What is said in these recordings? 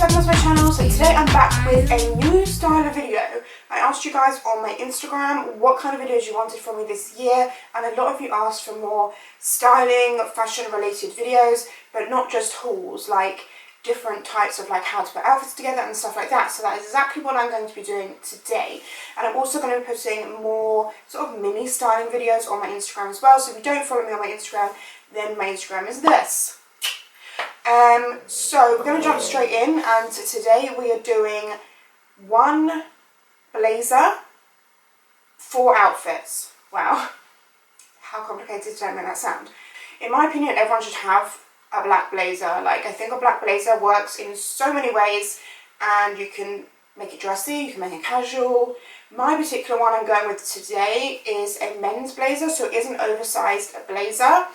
welcome to my channel. So today I'm back with a new style of video. I asked you guys on my Instagram what kind of videos you wanted from me this year, and a lot of you asked for more styling, fashion related videos, but not just hauls, like different types of like how to put outfits together and stuff like that. So that is exactly what I'm going to be doing today. And I'm also going to be putting more sort of mini styling videos on my Instagram as well. So if you don't follow me on my Instagram, then my Instagram is this. So we're going to jump straight in, and today we are doing one blazer, 4 outfits. Wow, how complicated don't make that sound. In my opinion, everyone should have a black blazer. Like, I think a black blazer works in so many ways, and you can make it dressy, you can make it casual. My particular one I'm going with today is a men's blazer, so it is an oversized blazer.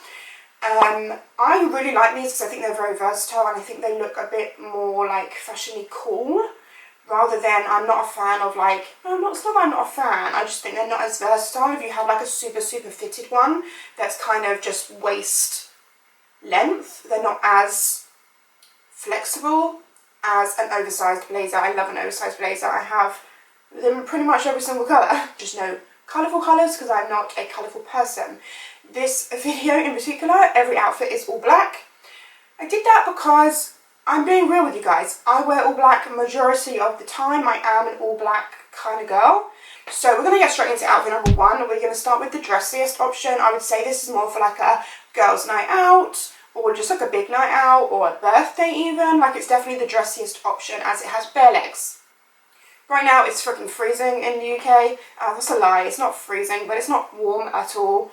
I really like these because I think they're very versatile, and I think they look a bit more like fashiony cool, rather than, I'm not a fan of like, it's not that I'm not a fan, I just think they're not as versatile. If you have like a super fitted one that's kind of just waist length, they're not as flexible as an oversized blazer. I love an oversized blazer. I have them pretty much every single colour, just no colourful colours because I'm not a colourful person. This video in particular, every outfit is all black. I did that because I'm being real with you guys. I wear all black majority of the time. I am an all black kind of girl. So we're going to get straight into outfit number 1. We're going to start with the dressiest option. I would say this is more for like a girls' night out, or just like a big night out, or a birthday even. Like, it's definitely the dressiest option as it has bare legs. Right now it's freaking freezing in the UK. That's a lie, it's not freezing, but it's not warm at all.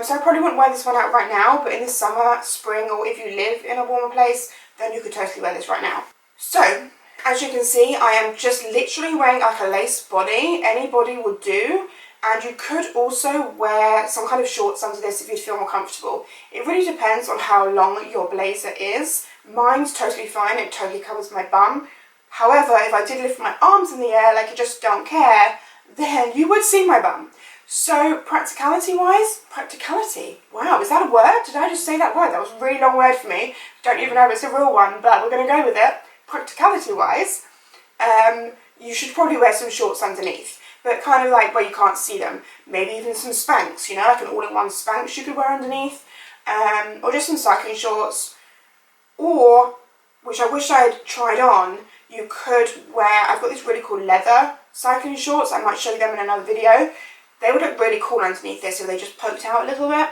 So I probably wouldn't wear this one out right now, but in the summer, spring, or if you live in a warmer place, then you could totally wear this right now. So, as you can see, I am just literally wearing like a lace body. Any body would do. And you could also wear some kind of shorts under this if you feel more comfortable. It really depends on how long your blazer is. Mine's totally fine, it totally covers my bum. However, if I did lift my arms in the air like I just don't care, then you would see my bum. So practicality-wise, wow, is that a word? Did I just say that word? That was a really long word for me. Don't even know if it's a real one, but we're going to go with it. Practicality-wise, you should probably wear some shorts underneath, but kind of like where you can't see them. Maybe even some Spanx, you know, like an all-in-one Spanx you could wear underneath, or just some cycling shorts, or, which I wish I had tried on, you could wear, I've got these really cool leather cycling shorts. I might show you them in another video. They would look really cool underneath this if they just poked out a little bit.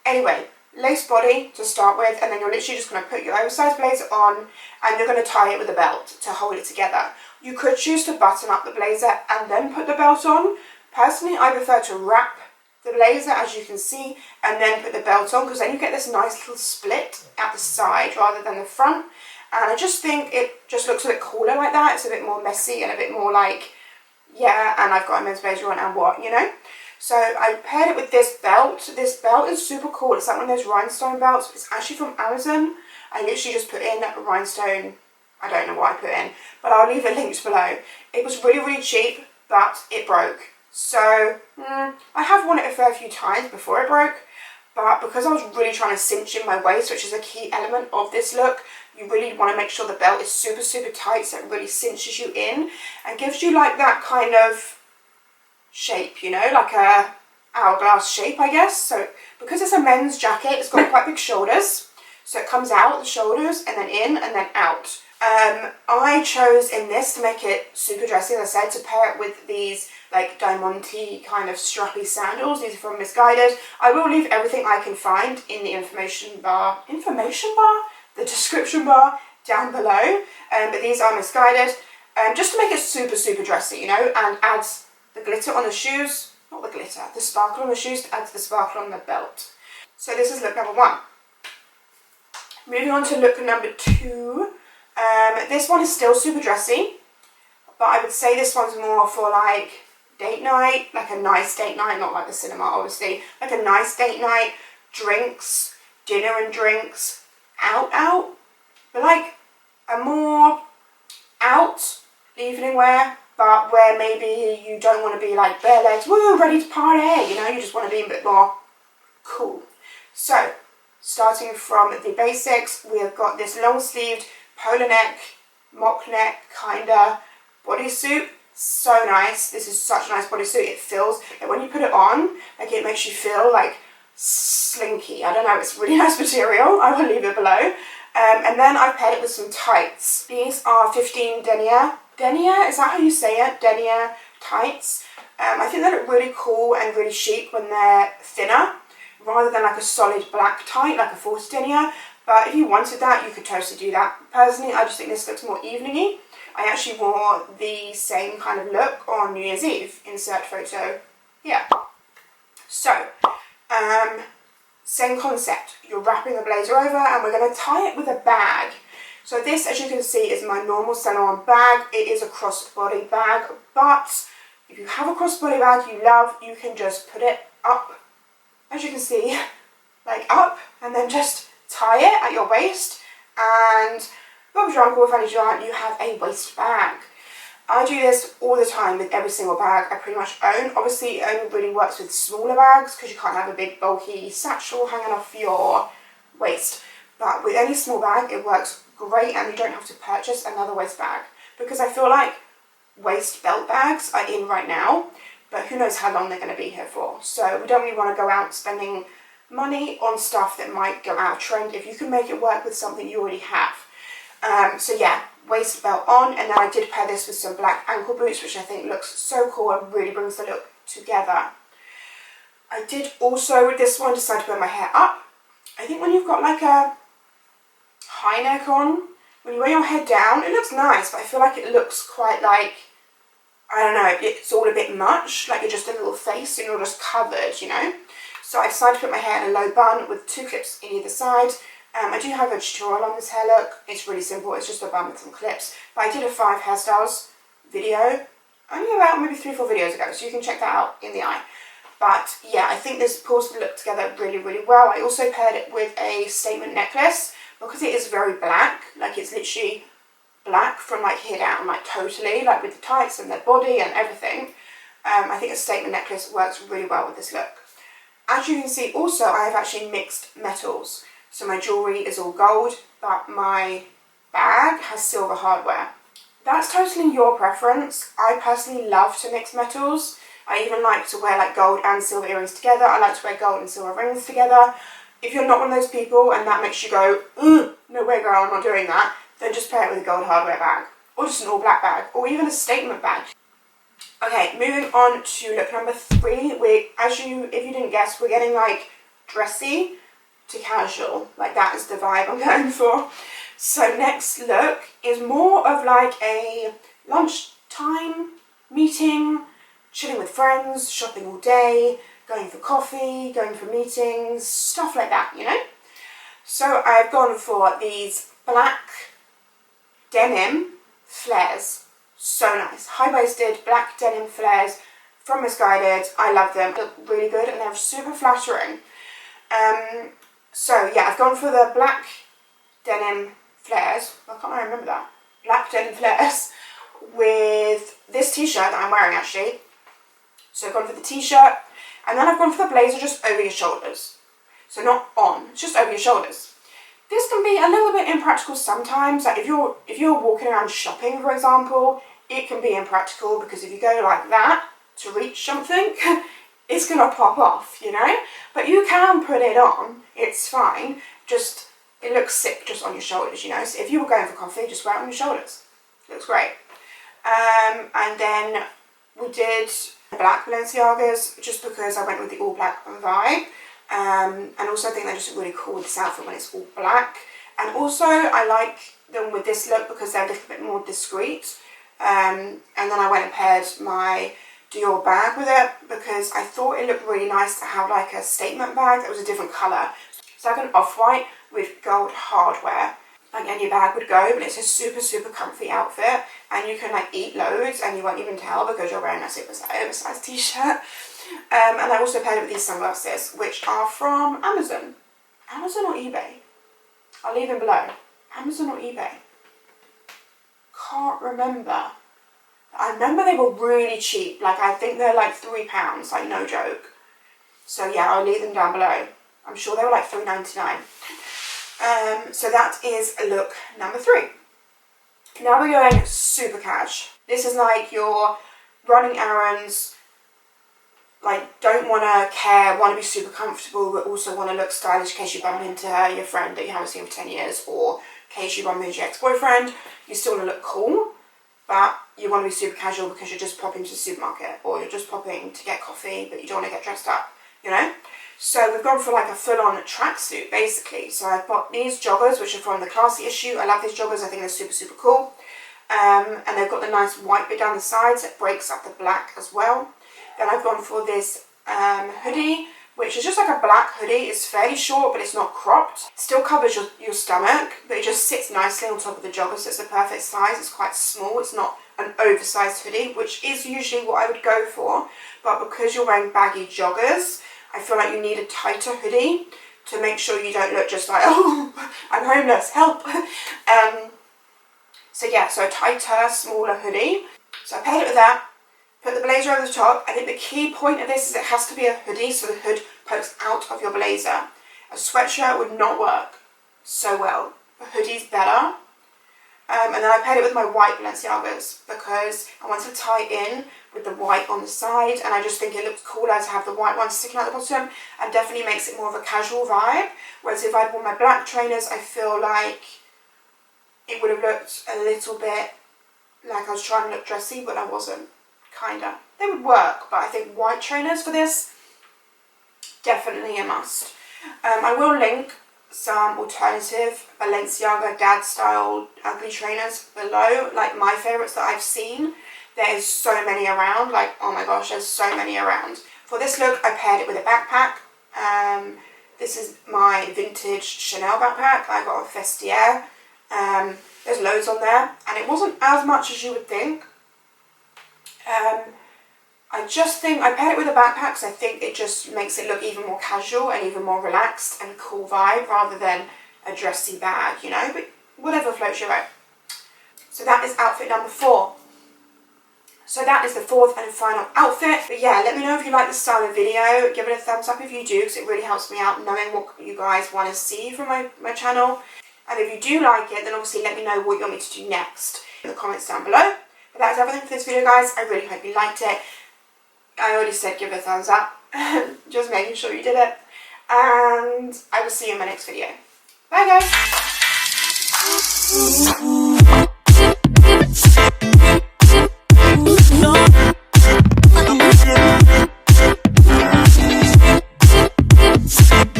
Anyway, lace body to start with, and then you're literally just going to put your oversized blazer on, and you're going to tie it with a belt to hold it together. You could choose to button up the blazer and then put the belt on. Personally, I prefer to wrap the blazer, as you can see, and then put the belt on, because then you get this nice little split at the side rather than the front. And I just think it just looks a bit cooler like that. It's a bit more messy and a bit more like, yeah, and I've got a men's blazer on and what, you know? So I paired it with this belt. This belt is super cool. It's like one of those rhinestone belts, but it's actually from Amazon. I literally just put in rhinestone. I don't know what I put in, but I'll leave the links below. It was really cheap, but it broke. So I have worn it a fair few times before it broke, but because I was really trying to cinch in my waist, which is a key element of this look, you really want to make sure the belt is super tight, so it really cinches you in and gives you like that kind of shape, you know, like a hourglass shape, I guess. So because it's a men's jacket, it's got quite big shoulders, so it comes out the shoulders and then in and then out. I chose in this to make it super dressy, as I said, to pair it with these like diamante kind of strappy sandals. These are from Missguided. I will leave everything I can find in the the description bar down below, but these are Missguided, just to make it super dressy, you know, and adds the glitter on the shoes, not the glitter, the sparkle on the shoes to add to the sparkle on the belt. So this is look number 1. Moving on to look number 2. This one is still super dressy, but I would say this one's more for like date night, like a nice date night, not like the cinema obviously, like a nice date night, drinks, dinner and drinks, out, but like a more out evening wear, but where maybe you don't want to be like bare legs, woo, ready to party, you know, you just want to be a bit more cool. So, starting from the basics, we have got this long sleeved polo neck mock neck kinda bodysuit. So nice. This is such a nice bodysuit. It feels like when you put it on, like it makes you feel like slinky. I don't know, it's really nice material. I will leave it below. And then I paired it with some tights. These are 15 denier. Denier, is that how you say it? Denier tights. I think they look really cool and really chic when they're thinner, rather than like a solid black tight, like a 40 denier. But if you wanted that, you could totally do that. Personally, I just think this looks more evening-y. I actually wore the same kind of look on New Year's Eve. Insert photo here. So, same concept. You're wrapping the blazer over and we're going to tie it with a bag. So this, as you can see, is my normal salon bag. It is a crossbody bag, but if you have a crossbody bag you love, you can just put it up, as you can see, like up, and then just tie it at your waist, and Bob's your uncle, Fanny John, you have a waist bag. I do this all the time with every single bag I pretty much own. Obviously, it only really works with smaller bags because you can't have a big bulky satchel hanging off your waist. But with any small bag, it works great, and you don't have to purchase another waist bag, because I feel like waist belt bags are in right now, but who knows how long they're going to be here for. So we don't really want to go out spending money on stuff that might go out of trend if you can make it work with something you already have. So yeah, waist belt on, and then I did pair this with some black ankle boots, which I think looks so cool and really brings the look together. I did also, with this one, decide to put my hair up. I think when you've got like a high neck on, when you wear your hair down, it looks nice, but I feel like it looks quite like, I don't know, it's all a bit much, like you're just a little face and you're just covered, you know. So I decided to put my hair in a low bun with 2 clips in either side. I do have a tutorial on this hair look. It's really simple, it's just a bun with some clips. But I did a 5 hairstyles video, only about maybe 3 or 4 videos ago, so you can check that out in the eye. But yeah, I think this pulls the look together really, really well. I also paired it with a statement necklace, because it is very black, like it's literally black from like here down, like totally, like with the tights and the body and everything. I think a statement necklace works really well with this look. As you can see also, I have actually mixed metals. So my jewellery is all gold, but my bag has silver hardware. That's totally your preference. I personally love to mix metals. I even like to wear like gold and silver earrings together. I like to wear gold and silver rings together. If you're not one of those people and that makes you go, no way girl, I'm not doing that, then just pair it with a gold hardware bag, or just an all black bag, or even a statement bag. Okay, moving on to look number 3. If you didn't guess, we're getting like dressy to casual. Like that is the vibe I'm going for. So next look is more of like a lunchtime meeting, chilling with friends, shopping all day, going for coffee, going for meetings, stuff like that, you know? So I've gone for these black denim flares. So nice. High-waisted black denim flares from Misguided. I love them. They look really good and they're super flattering. So yeah, I've gone for the black denim flares. Why can't I remember that? Black denim flares with this t-shirt that I'm wearing actually. So I've gone for the t-shirt, and then I've gone for the blazer just over your shoulders. So not on, it's just over your shoulders. This can be a little bit impractical sometimes. Like if you're walking around shopping, for example, it can be impractical, because if you go like that to reach something, it's gonna pop off, you know? But you can put it on, it's fine. Just, it looks sick just on your shoulders, you know? So if you were going for coffee, just wear it on your shoulders. It looks great. And then we did black Balenciagas, just because I went with the all black vibe. And also I think they just look really cool with this outfit when it's all black. And also I like them with this look because they're a little bit more discreet. And then I went and paired my Dior bag with it, because I thought it looked really nice to have like a statement bag that was a different colour. So like an off-white with gold hardware. Like any bag would go, but it's a super, super comfy outfit. And you can like eat loads and you won't even tell, because you're wearing a super oversized t-shirt. And I also paired it with these sunglasses, which are from Amazon. Amazon or eBay? I'll leave them below. Amazon or eBay? Can't remember. I remember they were really cheap. Like I think they're like £3, like no joke. So yeah, I'll leave them down below. I'm sure they were like $3.99. So that is look number 3. Now we're going super cash. This is like your running errands, like don't want to care, want to be super comfortable, but also want to look stylish in case you bump into your friend that you haven't seen for 10 years, or in case you bump into your ex-boyfriend. You still want to look cool, but you want to be super casual because you're just popping to the supermarket, or you're just popping to get coffee, but you don't want to get dressed up, you know? So we've gone for like a full-on tracksuit, basically. So I've got these joggers, which are from the Classy issue. I love these joggers. I think they're super, super cool. And they've got the nice white bit down the sides that breaks up the black as well. Then I've gone for this hoodie, which is just like a black hoodie. It's fairly short, but it's not cropped. It still covers your stomach, but it just sits nicely on top of the jogger, so it's the perfect size. It's quite small. It's not an oversized hoodie, which is usually what I would go for. But because you're wearing baggy joggers, I feel like you need a tighter hoodie to make sure you don't look just like, oh, I'm homeless, help. So yeah, so a tighter, smaller hoodie. So I paired it with that, put the blazer over the top. I think the key point of this is it has to be a hoodie, so the hood pokes out of your blazer. A sweatshirt would not work so well. A hoodie's better. And then I paired it with my white Balenciagas because I wanted to tie in with the white on the side, and I just think it looks cooler to have the white one sticking out the bottom, and definitely makes it more of a casual vibe. Whereas if I'd worn my black trainers, I feel like it would have looked a little bit like I was trying to look dressy, but I wasn't, kinda. They would work, but I think white trainers for this, definitely a must. I will link some alternative Balenciaga dad style ugly trainers below, like my favourites that I've seen. There's so many around, like oh my gosh, there's so many around. For this look I paired it with a backpack. This is my vintage Chanel backpack. I got a Vestiaire. There's loads on there, and it wasn't as much as you would think. I just think I paired it with a backpack because I think it just makes it look even more casual and even more relaxed and cool vibe rather than a dressy bag, you know, but whatever floats your boat. So that is outfit number 4. So that is the 4th and final outfit. But yeah, let me know if you like this style of video. Give it a thumbs up if you do, because it really helps me out knowing what you guys want to see from my channel. And if you do like it, then obviously let me know what you want me to do next in the comments down below. But that's everything for this video, guys. I really hope you liked it. I already said give it a thumbs up. Just making sure you did it. And I will see you in my next video. Bye, guys.